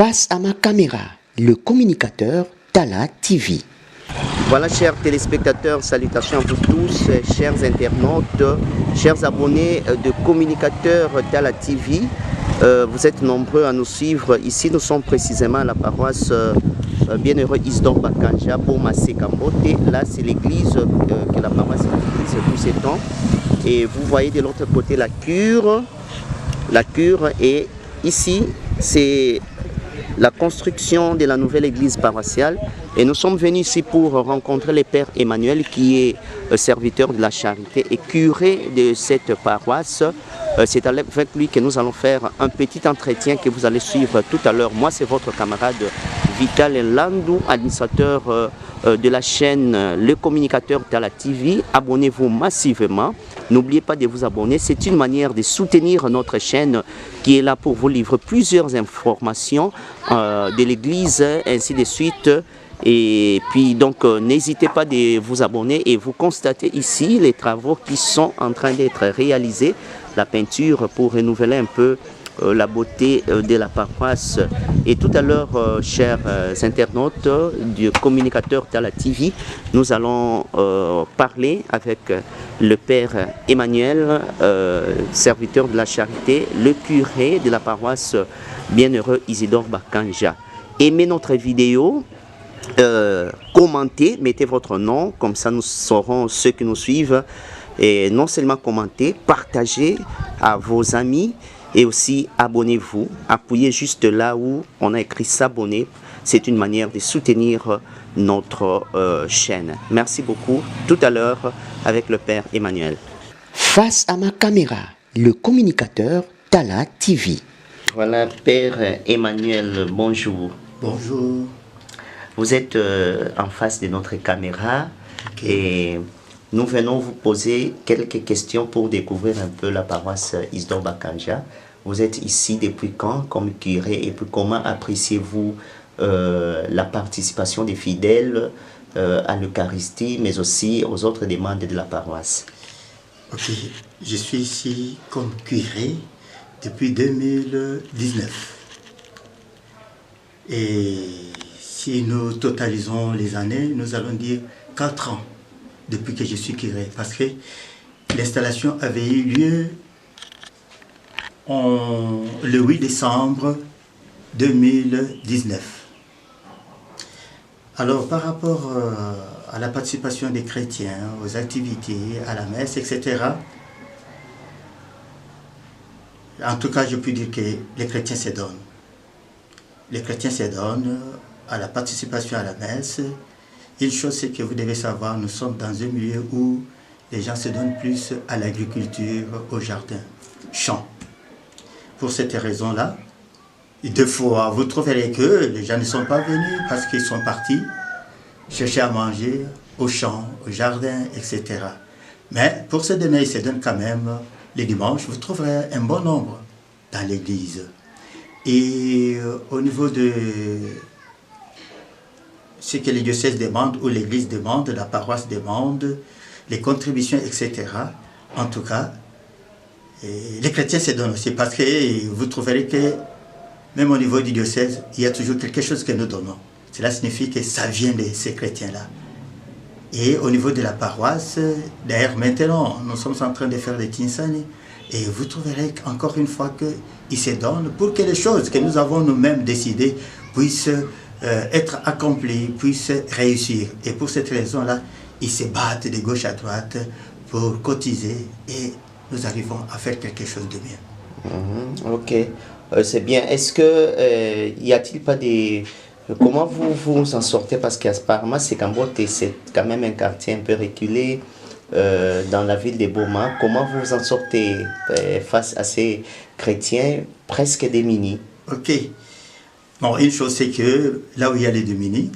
Face à ma caméra, le communicateur Tala TV. Voilà, chers téléspectateurs, salutations à vous tous, chers internautes, chers abonnés de communicateurs Tala TV. Vous êtes nombreux à nous suivre. Ici, nous sommes précisément à la paroisse Bienheureux Isidore Bakanja, Bomassé Kambote. Là, c'est l'église que la paroisse utilise tous ces temps. Et vous voyez de l'autre côté la cure. Et ici, c'est la construction de la nouvelle église paroissiale. Et nous sommes venus ici pour rencontrer le Père Emmanuel, qui est serviteur de la charité et curé de cette paroisse. C'est avec lui que nous allons faire un petit entretien que vous allez suivre tout à l'heure. Moi, c'est votre camarade Vital Landou, administrateur de la chaîne Le Communicateur Tala TV. Abonnez-vous massivement. N'oubliez pas de vous abonner. C'est une manière de soutenir notre chaîne qui est là pour vous livrer plusieurs informations de l'église, ainsi de suite. Et puis donc n'hésitez pas de vous abonner et vous constatez ici les travaux qui sont en train d'être réalisés, la peinture pour renouveler un peu la beauté de la paroisse. Et tout à l'heure, chers internautes du communicateur Tala TV, nous allons parler avec le Père Emmanuel, serviteur de la charité, le curé de la paroisse Bienheureux Isidore Bakanja. Aimez notre vidéo. Commentez, mettez votre nom, comme ça nous saurons ceux qui nous suivent. Et non seulement commentez, partagez à vos amis et aussi abonnez-vous. Appuyez juste là où on a écrit s'abonner. C'est une manière de soutenir notre chaîne. Merci beaucoup. Tout à l'heure avec le Père Emmanuel. Face à ma caméra, le communicateur Tala TV. Voilà, Père Emmanuel, bonjour. Bonjour. Vous êtes en face de notre caméra et nous venons vous poser quelques questions pour découvrir un peu la paroisse Isidore Bakanja. Vous êtes ici depuis quand comme curé et puis comment appréciez-vous la participation des fidèles à l'Eucharistie mais aussi aux autres demandes de la paroisse? Ok, je suis ici comme curé depuis 2019 et si nous totalisons les années, nous allons dire 4 ans depuis que je suis curé. Parce que l'installation avait eu lieu le 8 décembre 2019. Alors par rapport à la participation des chrétiens, aux activités, à la messe, etc., en tout cas je peux dire que les chrétiens se donnent. Les chrétiens se donnent à la participation à la messe. Une chose, c'est que vous devez savoir, nous sommes dans un milieu où les gens se donnent plus à l'agriculture, au jardin, champs. Pour cette raison-là, deux fois, vous trouverez que les gens ne sont pas venus parce qu'ils sont partis chercher à manger au champ, au jardin, etc. Mais pour se donner, ils se donnent quand même. Les dimanches, vous trouverez un bon nombre dans l'église. Et au niveau de ce que les diocèses demandent, ou l'église demande, la paroisse demande, les contributions, etc. En tout cas, les chrétiens se donnent aussi, parce que vous trouverez que même au niveau du diocèse, il y a toujours quelque chose que nous donnons. Cela signifie que ça vient de ces chrétiens-là. Et au niveau de la paroisse, d'ailleurs maintenant, nous sommes en train de faire des tinsani, et vous trouverez encore une fois qu'ils se donnent pour que les choses que nous avons nous-mêmes décidées puissent être accomplies, puissent réussir. Et pour cette raison-là, ils se battent de gauche à droite pour cotiser et nous arrivons à faire quelque chose de bien. Ok, c'est bien. Est-ce que y a-t-il pas des... Comment vous en sortez? Parce qu'apparemment, c'est quand même un quartier un peu reculé dans la ville de Boma. Comment vous en sortez face à ces chrétiens presque démunis? Ok. Bon, une chose, c'est que là où il y a les démunis,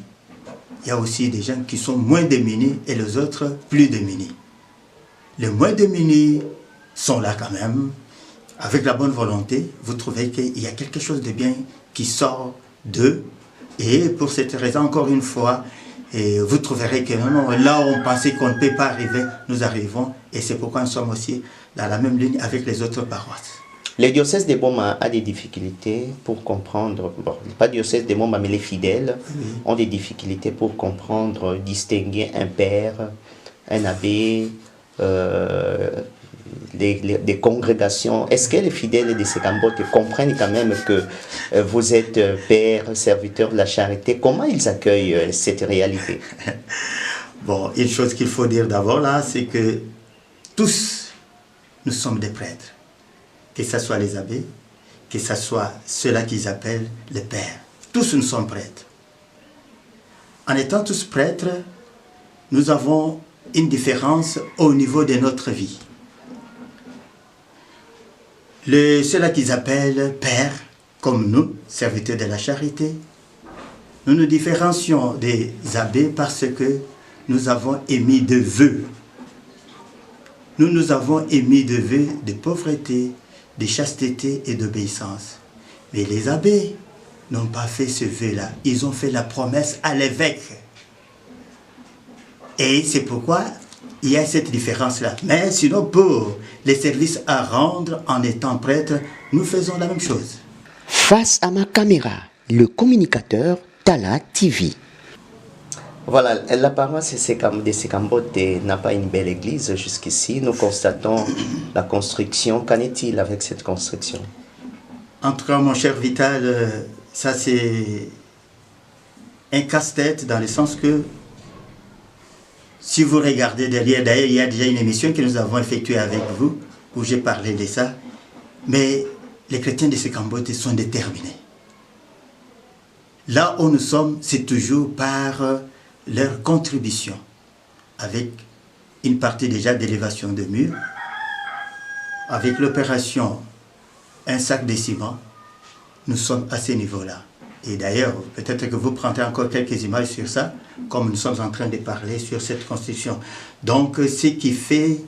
il y a aussi des gens qui sont moins démunis et les autres plus démunis. Les moins démunis sont là quand même. Avec la bonne volonté, vous trouvez qu'il y a quelque chose de bien qui sort d'eux. Et pour cette raison, encore une fois, vous trouverez que non, là où on pensait qu'on ne peut pas arriver, nous arrivons. Et c'est pourquoi nous sommes aussi dans la même ligne avec les autres paroisses. Le diocèse de Boma a des difficultés pour comprendre, bon, pas le diocèse de Boma, mais les fidèles ont des difficultés pour comprendre, distinguer un père, un abbé, des congrégations. Est-ce que les fidèles de Sekambote comprennent quand même que vous êtes père, serviteur de la charité? Comment ils accueillent cette réalité? Bon, une chose qu'il faut dire d'abord là, c'est que tous, nous sommes des prêtres. Que ce soit les abbés, que ce soit ceux-là qu'ils appellent les pères. Tous nous sommes prêtres. En étant tous prêtres, nous avons une différence au niveau de notre vie. Ceux-là qu'ils appellent pères, comme nous, serviteurs de la charité, nous nous différencions des abbés parce que nous avons émis de vœux. Nous avons émis de vœux de pauvreté, de chasteté et d'obéissance. Mais les abbés n'ont pas fait ce vœu-là. Ils ont fait la promesse à l'évêque. Et c'est pourquoi il y a cette différence-là. Mais sinon, pour les services à rendre en étant prêtre, nous faisons la même chose. Face à ma caméra, le communicateur Tala TV. Voilà, la paroisse de Sekambote n'a pas une belle église jusqu'ici. Nous constatons la construction. Qu'en est-il avec cette construction? En tout cas, mon cher Vital, ça c'est un casse-tête dans le sens que si vous regardez derrière, d'ailleurs il y a déjà une émission que nous avons effectuée avec vous, où j'ai parlé de ça, mais les chrétiens de Sekambote sont déterminés. Là où nous sommes, c'est toujours par leur contribution, avec une partie déjà d'élévation de murs, avec l'opération un sac de ciment, nous sommes à ce niveau-là. Et d'ailleurs, peut-être que vous prendrez encore quelques images sur ça, comme nous sommes en train de parler sur cette construction. Donc, ce qui fait,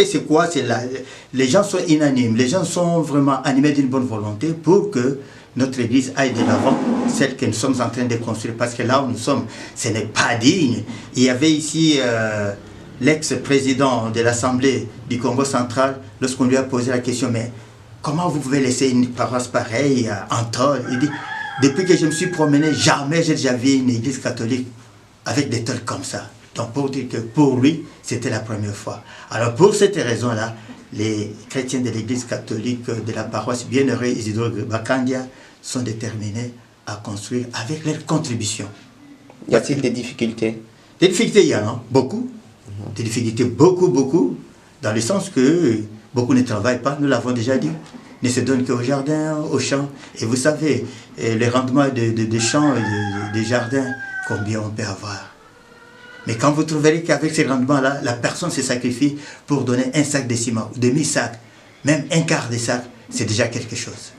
c'est quoi? C'est là, les gens sont unanimes, les gens sont vraiment animés d'une bonne volonté pour que notre église aille de l'avant, celle que nous sommes en train de construire. Parce que là où nous sommes, ce n'est pas digne. Il y avait ici l'ex-président de l'Assemblée du Congo central, lorsqu'on lui a posé la question, mais comment vous pouvez laisser une paroisse pareille en tôle? Il dit, depuis que je me suis promené, jamais j'ai déjà vu une église catholique avec des tôles comme ça. Donc pour dire que pour lui, c'était la première fois. Alors pour cette raison-là, les chrétiens de l'église catholique de la paroisse Bienheureux Isidore Bakandia sont déterminés à construire avec leur contribution. Y a-t-il des difficultés? Des difficultés, il y en a beaucoup. Des difficultés, beaucoup, dans le sens que beaucoup ne travaillent pas, nous l'avons déjà dit, ne se donnent qu'au jardin, aux champs. Et vous savez, les rendements des champs et des jardins, combien on peut avoir. Mais quand vous trouverez qu'avec ces rendements-là, la personne se sacrifie pour donner un sac de ciment, ou demi-sac, même un quart de sac, c'est déjà quelque chose.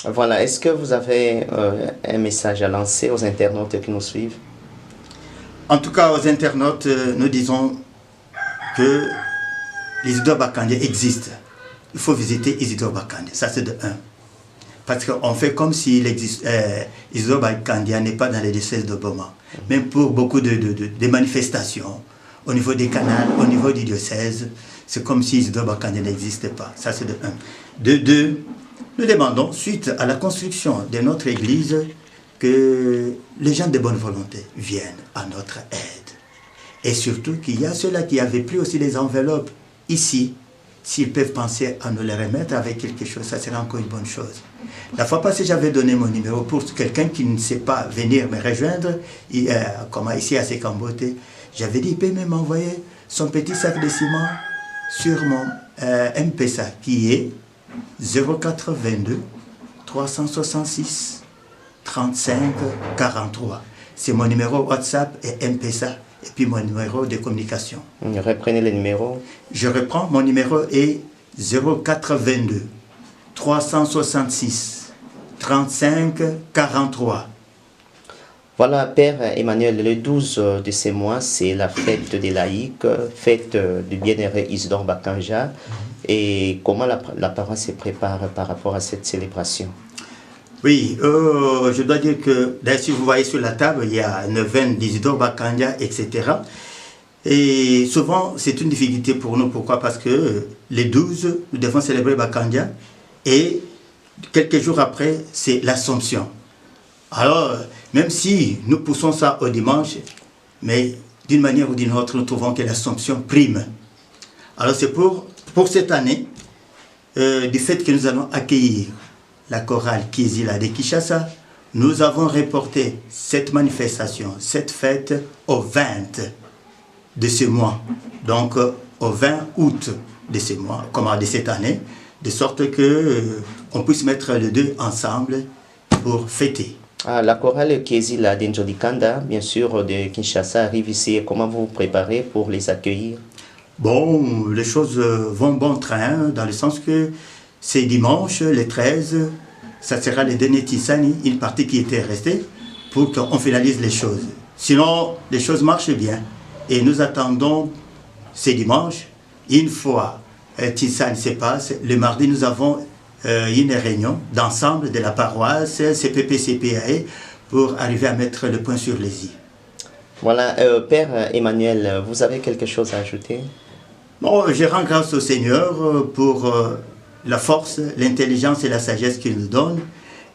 Voilà, est-ce que vous avez un message à lancer aux internautes qui nous suivent? En tout cas, aux internautes, nous disons que l'Isidore Bakandia existe. Il faut visiter Isidore Bakandia, ça c'est de 1. Parce qu'on fait comme si Isidore Bakandia n'est pas dans les diocèses de Boma. Même pour beaucoup de manifestations, au niveau des canals, au niveau du diocèse, c'est comme si Isidore Bakandia n'existait pas. Ça c'est de 1. De 2, nous demandons, suite à la construction de notre église, que les gens de bonne volonté viennent à notre aide. Et surtout qu'il y a ceux-là qui avaient pris aussi les enveloppes ici, s'ils peuvent penser à nous les remettre avec quelque chose, ça sera encore une bonne chose. La fois passée, j'avais donné mon numéro pour quelqu'un qui ne sait pas venir me rejoindre, comme ici à Sekambote. J'avais dit, il peut même m'envoyer son petit sac de ciment sur mon M-Pesa, qui est 0422 366 35 43. C'est mon numéro WhatsApp et M-Pesa, et puis mon numéro de communication. Reprenez le numéro. Je reprends, mon numéro est 0422 366 35 43. Voilà, Père Emmanuel, le 12 de ce mois, c'est la fête des laïcs, fête du Bienheureux Isidore Bakandia. Et comment la paroisse se prépare par rapport à cette célébration? Oui, je dois dire que, d'ailleurs, si vous voyez sur la table, il y a une veine d'Isidore Bakandia, etc. Et souvent, c'est une difficulté pour nous. Pourquoi? Parce que les 12, nous devons célébrer Bakandia. Et quelques jours après, c'est l'Assomption. Alors, même si nous poussons ça au dimanche, mais d'une manière ou d'une autre, nous trouvons que l'Assomption prime. Alors c'est pour cette année, du fait que nous allons accueillir la chorale Kizila de Kinshasa, nous avons reporté cette manifestation, cette fête au 20 de ce mois, donc au 20 août de ce mois, de cette année, de sorte que on puisse mettre les deux ensemble pour fêter. La chorale Kizila d'Injolikanda, bien sûr, de Kinshasa, arrive ici. Comment vous vous préparez pour les accueillir? Bon, les choses vont bon train, dans le sens que c'est dimanche, le 13, ça sera le dernier Tissani, une partie qui était restée, pour qu'on finalise les choses. Sinon, les choses marchent bien. Et nous attendons ce dimanche, une fois Tissani se passe, le mardi nous avons une réunion d'ensemble de la paroisse, CPP, CPAE, pour arriver à mettre le point sur les i. Voilà, Père Emmanuel, vous avez quelque chose à ajouter? Bon, je rends grâce au Seigneur pour la force, l'intelligence et la sagesse qu'il nous donne.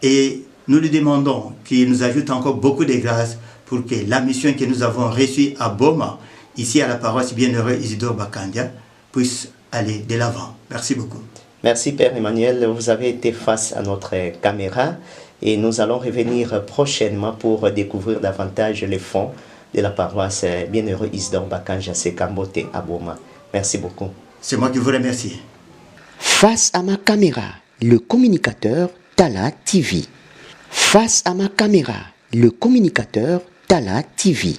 Et nous lui demandons qu'il nous ajoute encore beaucoup de grâce pour que la mission que nous avons reçue à Boma, ici à la paroisse Bienheureux Isidore Bakandia, puisse aller de l'avant. Merci beaucoup. Merci Père Emmanuel, vous avez été face à notre caméra et nous allons revenir prochainement pour découvrir davantage les fonds de la paroisse Bienheureux Isidore Bakandia Sekambote à Boma. Merci beaucoup. C'est moi qui vous remercie. Face à ma caméra, le communicateur Tala TV. Face à ma caméra, le communicateur Tala TV.